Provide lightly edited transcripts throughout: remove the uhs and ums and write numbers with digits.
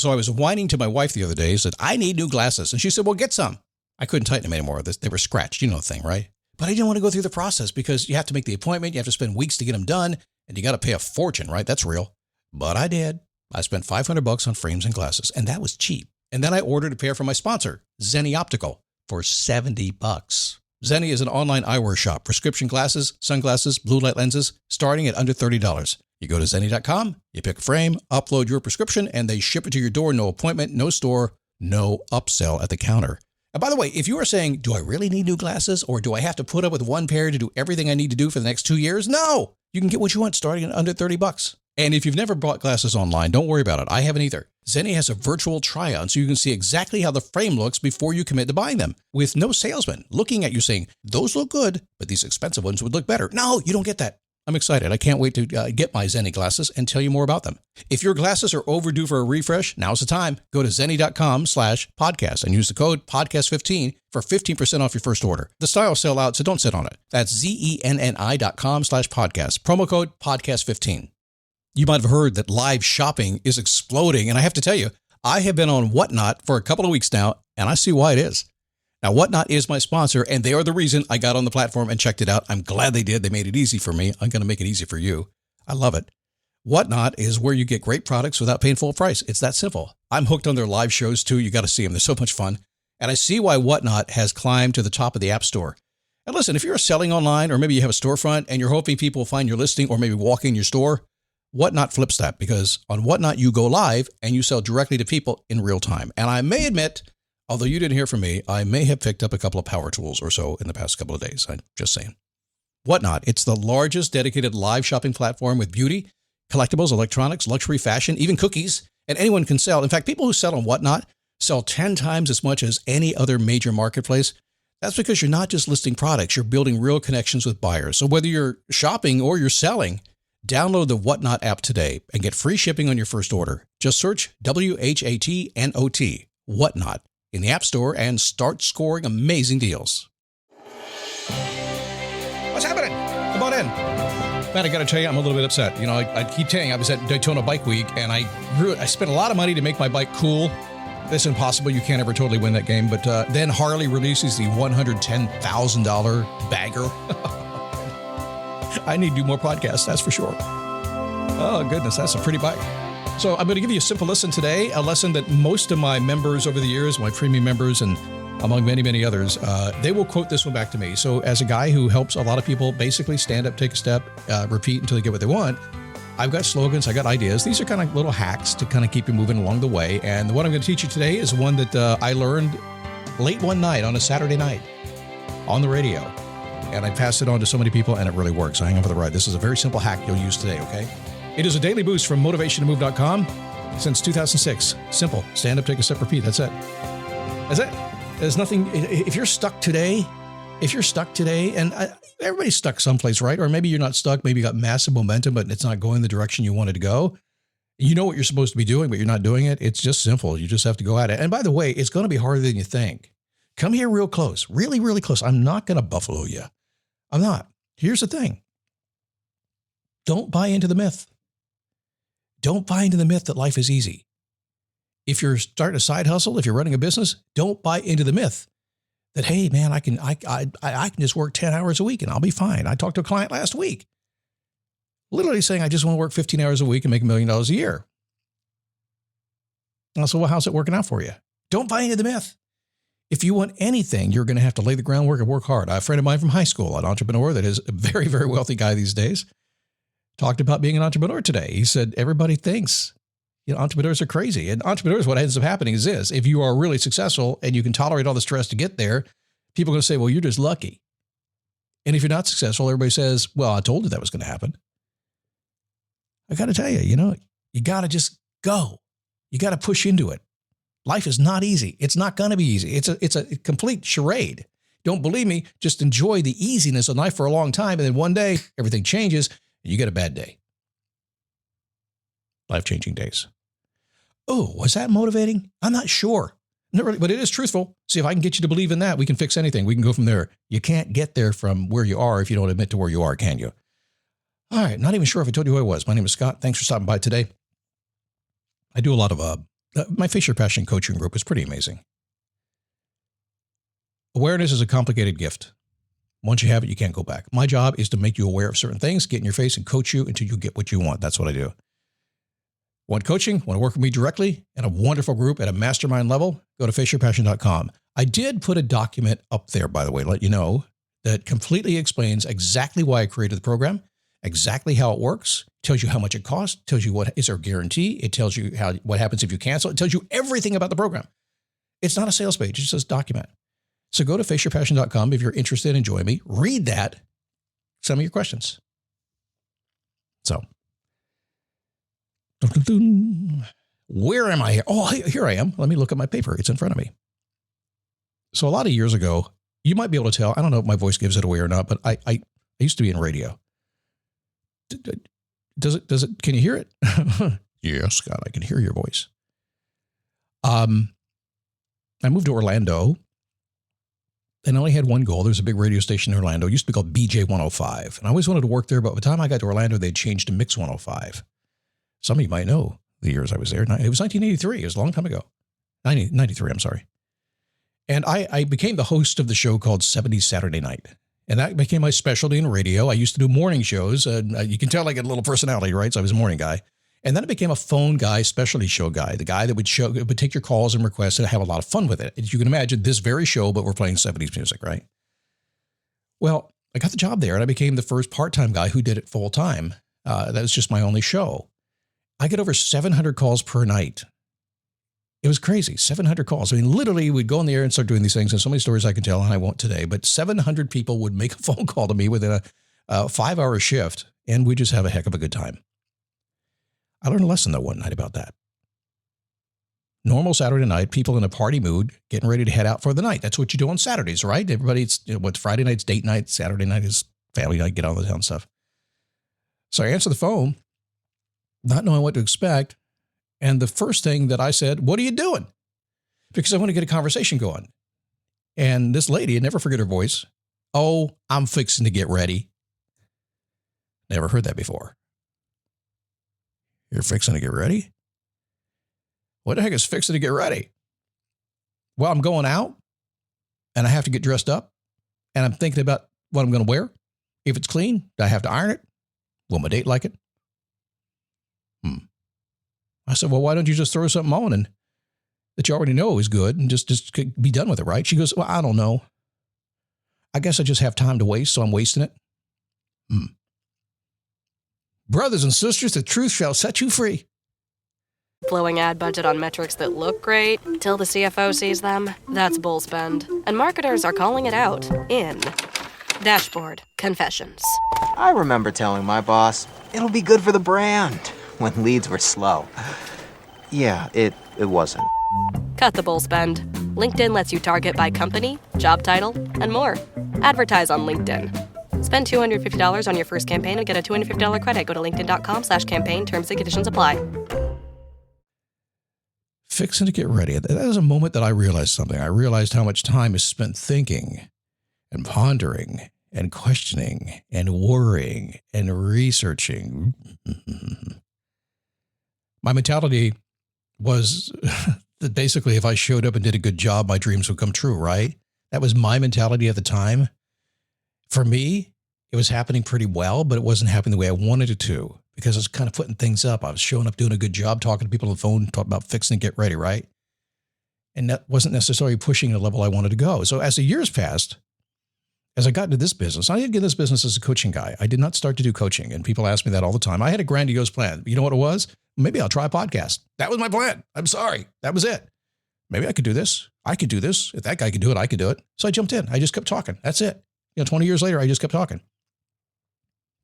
So I was whining to my wife the other day, said, I need new glasses. And she said, well, get some. I couldn't tighten them anymore. They were scratched. You know the thing, right? But I didn't want to go through the process because you have to make the appointment. You have to spend weeks to get them done. And you got to pay a fortune, right? That's real. But I did. I spent $500 on frames and glasses, and that was cheap. And then I ordered a pair from my sponsor, Zenni Optical, for $70. Zenni is an online eyewear shop. Prescription glasses, sunglasses, blue light lenses, starting at under $30. You go to Zenni.com, you pick a frame, upload your prescription, and they ship it to your door. No appointment, no store, no upsell at the counter. And by the way, if you are saying, do I really need new glasses, or do I have to put up with one pair to do everything I need to do for the next 2 years? No! You can get what you want starting at under $30. And if you've never bought glasses online, don't worry about it. I haven't either. Zenni has a virtual try-on, so you can see exactly how the frame looks before you commit to buying them, with no salesman looking at you saying, those look good, but these expensive ones would look better. No, you don't get that. I'm excited. I can't wait to get my Zenni glasses and tell you more about them. If your glasses are overdue for a refresh, now's the time. Go to Zenni.com/podcast and use the code podcast15 for 15% off your first order. The styles sell out, so don't sit on it. That's Zenni.com/podcast. Promo code podcast15. You might have heard that live shopping is exploding. And I have to tell you, I have been on Whatnot for a couple of weeks now, and I see why it is. Now, Whatnot is my sponsor, and they are the reason I got on the platform and checked it out. I'm glad they did. They made it easy for me. I'm going to make it easy for you. I love it. Whatnot is where you get great products without paying full price. It's that simple. I'm hooked on their live shows, too. You got to see them. They're so much fun. And I see why Whatnot has climbed to the top of the App Store. And listen, if you're selling online, or maybe you have a storefront and you're hoping people will find your listing or maybe walk in your store, Whatnot flips that, because on Whatnot, you go live and you sell directly to people in real time. And I may admit, although you didn't hear from me, I may have picked up a couple of power tools or so in the past couple of days. I'm just saying. Whatnot, it's the largest dedicated live shopping platform with beauty, collectibles, electronics, luxury, fashion, even cookies, and anyone can sell. In fact, people who sell on Whatnot sell 10 times as much as any other major marketplace. That's because you're not just listing products, you're building real connections with buyers. So whether you're shopping or you're selling, download the Whatnot app today and get free shipping on your first order. Just search WHATNOT, Whatnot, in the App Store and start scoring amazing deals. What's happening? Come on in. Man, I got to tell you, I'm a little bit upset. You know, I keep telling you, I was at Daytona Bike Week, and I spent a lot of money to make my bike cool. That's impossible. You can't ever totally win that game. But then Harley releases the $110,000 bagger. I need to do more podcasts, that's for sure. Oh, goodness, that's a pretty bike. So I'm going to give you a simple lesson today, a lesson that most of my members over the years, my premium members, and among many, many others, they will quote this one back to me. So as a guy who helps a lot of people basically stand up, take a step, repeat until they get what they want, I've got slogans, I got ideas. These are kind of little hacks to kind of keep you moving along the way. And the one I'm going to teach you today is one that I learned late one night on a Saturday night on the radio. And I passed it on to so many people, and it really works. So hang on for the ride. This is a very simple hack you'll use today, okay? It is a daily boost from motivationtomove.com since 2006. Simple. Stand up, take a step, repeat. That's it. That's it. There's nothing. If you're stuck today, and everybody's stuck someplace, right? Or maybe you're not stuck. Maybe you got massive momentum, but it's not going the direction you wanted to go. You know what you're supposed to be doing, but you're not doing it. It's just simple. You just have to go at it. And by the way, it's going to be harder than you think. Come here real close, really, really close. I'm not going to buffalo you. I'm not. Here's the thing. Don't buy into the myth. Don't buy into the myth that life is easy. If you're starting a side hustle, if you're running a business, don't buy into the myth that, hey, man, I can just work 10 hours a week and I'll be fine. I talked to a client last week, literally saying, I just want to work 15 hours a week and make $1 million a year. And so, well, how's it working out for you? Don't buy into the myth. If you want anything, you're going to have to lay the groundwork and work hard. A friend of mine from high school, an entrepreneur that is a very, very wealthy guy these days, talked about being an entrepreneur today. He said, everybody thinks, entrepreneurs are crazy. And entrepreneurs, what ends up happening is this: if you are really successful and you can tolerate all the stress to get there, people are going to say, well, you're just lucky. And if you're not successful, everybody says, well, I told you that was going to happen. I got to tell you, you got to just go. You got to push into it. Life is not easy. It's not going to be easy. It's a complete charade. Don't believe me? Just enjoy the easiness of life for a long time. And then one day everything changes and you get a bad day. Life-changing days. Oh, was that motivating? I'm not sure. Not really, but it is truthful. See, if I can get you to believe in that, we can fix anything. We can go from there. You can't get there from where you are if you don't admit to where you are, can you? All right. Not even sure if I told you who I was. My name is Scott. Thanks for stopping by today. I do a lot of My Face Your Passion coaching group is pretty amazing. Awareness is a complicated gift. Once you have it, you can't go back. My job is to make you aware of certain things, get in your face and coach you until you get what you want. That's what I do. Want coaching? Want to work with me directly in a wonderful group at a mastermind level? Go to faceyourpassion.com. I did put a document up there, by the way, let you know, that completely explains exactly why I created the program, exactly how it works, tells you how much it costs, tells you what is our guarantee, it tells you what happens if you cancel, it tells you everything about the program. It's not a sales page, it says document. So go to faceyourpassion.com if you're interested and join me. Read that. Send me your questions. So, where am I? Oh, here I am. Let me look at my paper. It's in front of me. So a lot of years ago, you might be able to tell, I don't know if my voice gives it away or not, but I used to be in radio. Does it, can you hear it? Yes, Scott, I can hear your voice. I moved to Orlando and I only had one goal. There's a big radio station in Orlando. It used to be called BJ 105. And I always wanted to work there, but by the time I got to Orlando, they'd changed to Mix 105. Some of you might know the years I was there. It was 1983. It was a long time ago. 93, I'm sorry. And I became the host of the show called 70s Saturday Night. And that became my specialty in radio. I used to do morning shows. You can tell I get a little personality, right? So I was a morning guy. And then I became a phone guy, specialty show guy, the guy that would take your calls and requests and have a lot of fun with it. As you can imagine, this very show, but we're playing 70s music, right? Well, I got the job there and I became the first part-time guy who did it full time. That was just my only show. I get over 700 calls per night. It was crazy, 700 calls. I mean, literally, we'd go in the air and start doing these things. And so many stories I can tell, and I won't today. But 700 people would make a phone call to me within a 5-hour shift, and we just have a heck of a good time. I learned a lesson, though, one night about that. Normal Saturday night, people in a party mood, getting ready to head out for the night. That's what you do on Saturdays, right? Everybody's, Friday night's date night, Saturday night is family night, get on the town stuff. So I answer the phone, not knowing what to expect. And the first thing that I said, what are you doing? Because I want to get a conversation going. And this lady, I never forget her voice. Oh, I'm fixing to get ready. Never heard that before. You're fixing to get ready? What the heck is fixing to get ready? Well, I'm going out and I have to get dressed up and I'm thinking about what I'm going to wear. If it's clean, do I have to iron it? Will my date like it? I said, well, why don't you just throw something on and that you already know is good and just be done with it, right? She goes, well, I don't know. I guess I just have time to waste, so I'm wasting it. Brothers and sisters, the truth shall set you free. Blowing ad budget on metrics that look great till the CFO sees them. That's bull spend. And marketers are calling it out in Dashboard Confessions. I remember telling my boss, it'll be good for the brand, when leads were slow. Yeah, it wasn't. Cut the bull spend. LinkedIn lets you target by company, job title, and more. Advertise on LinkedIn. Spend $250 on your first campaign and get a $250 credit. Go to linkedin.com/campaign. Terms and conditions apply. Fixing to get ready. That was a moment that I realized something. I realized how much time is spent thinking and pondering and questioning and worrying and researching. My mentality was that basically if I showed up and did a good job, my dreams would come true, right? That was my mentality at the time. For me, it was happening pretty well, but it wasn't happening the way I wanted it to because I was kind of putting things up. I was showing up, doing a good job, talking to people on the phone, talking about fixing to get ready, right? And that wasn't necessarily pushing the level I wanted to go. So as the years passed, as I got into this business, I didn't get in this business as a coaching guy. I did not start to do coaching. And people ask me that all the time. I had a grandiose plan. You know what it was? Maybe I'll try a podcast. That was my plan. I'm sorry. That was it. Maybe I could do this. I could do this. If that guy could do it, I could do it. So I jumped in. I just kept talking. That's it. 20 years later, I just kept talking.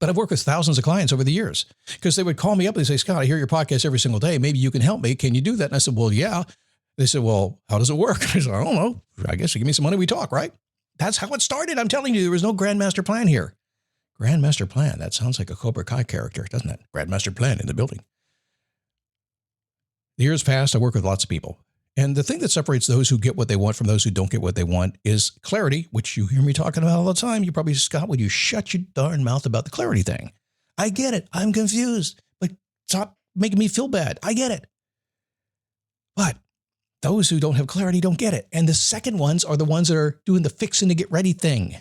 But I've worked with thousands of clients over the years because they would call me up and they say, Scott, I hear your podcast every single day. Maybe you can help me. Can you do that? And I said, well, yeah. They said, well, how does it work? I said, I don't know. I guess you give me some money, we talk, right? That's how it started. I'm telling you, there was no Grandmaster Plan here. Grandmaster Plan. That sounds like a Cobra Kai character, doesn't it? Grandmaster Plan in the building. The years passed. I work with lots of people. And the thing that separates those who get what they want from those who don't get what they want is clarity, which you hear me talking about all the time. You probably, Scott, would you shut your darn mouth about the clarity thing? I get it. I'm confused, but stop making me feel bad. I get it. But Those who don't have clarity don't get it. And the second ones are the ones that are doing the fixing to get ready thing.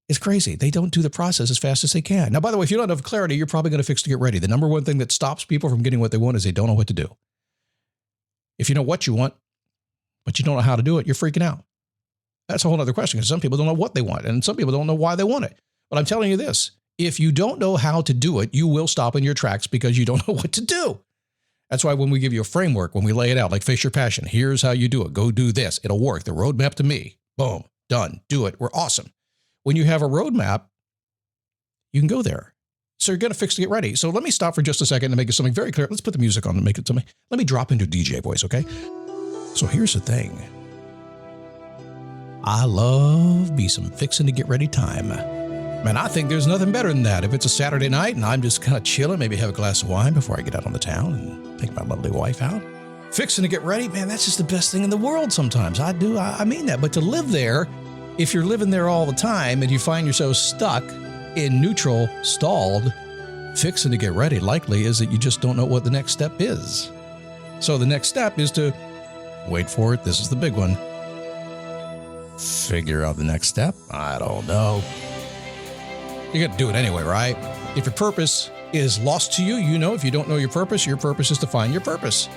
It's crazy. They don't do the process as fast as they can. Now, by the way, if you don't have clarity, you're probably going to fix to get ready. The number one thing that stops people from getting what they want is they don't know what to do. If you know what you want, but you don't know how to do it, you're freaking out. That's a whole other question because some people don't know what they want and some people don't know why they want it. But I'm telling you this, if you don't know how to do it, you will stop in your tracks because you don't know what to do. That's why when we give you a framework, when we lay it out, like Face Your Passion, here's how you do it. Go do this. It'll work. The roadmap to me. Boom. Done. Do it. We're awesome. When you have a roadmap, you can go there. So you're going to fix to get ready. So let me stop for just a second and make it something very clear. Let's put the music on and make it something. Let me drop into DJ voice, okay? So here's the thing. I love me some fixing to get ready time. Man, I think there's nothing better than that. If it's a Saturday night and I'm just kind of chilling, maybe have a glass of wine before I get out on the town and take my lovely wife out. Fixing to get ready, man, that's just the best thing in the world sometimes. I mean that. But to live there, if you're living there all the time and you find yourself stuck in neutral, stalled, fixing to get ready likely is that you just don't know what the next step is. So the next step is to wait for it. This is the big one. Figure out the next step. I don't know. You got to do it anyway, right? If your purpose is lost to you, you know, if you don't know your purpose is to find your purpose.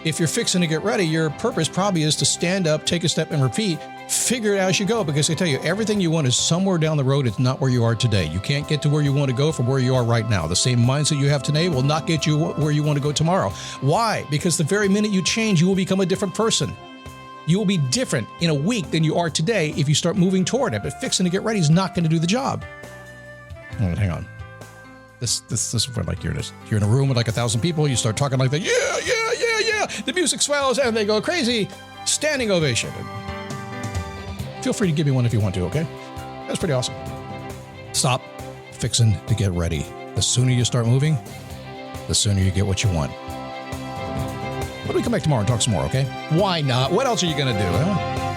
If you're fixing to get ready, your purpose probably is to stand up, take a step and repeat. Figure it out as you go, because I tell you, everything you want is somewhere down the road. It's not where you are today. You can't get to where you want to go from where you are right now. The same mindset you have today will not get you where you want to go tomorrow. Why? Because the very minute you change, you will become a different person. You will be different in a week than you are today if you start moving toward it. But fixing to get ready is not going to do the job. Hang on. This is for like you're in a room with like 1,000 people. You start talking like that. Yeah. The music swells and they go crazy. Standing ovation. Feel free to give me one if you want to, okay? That's pretty awesome. Stop fixing to get ready. The sooner you start moving, the sooner you get what you want. Why don't we come back tomorrow and talk some more, okay? Why not? What else are you going to do, huh?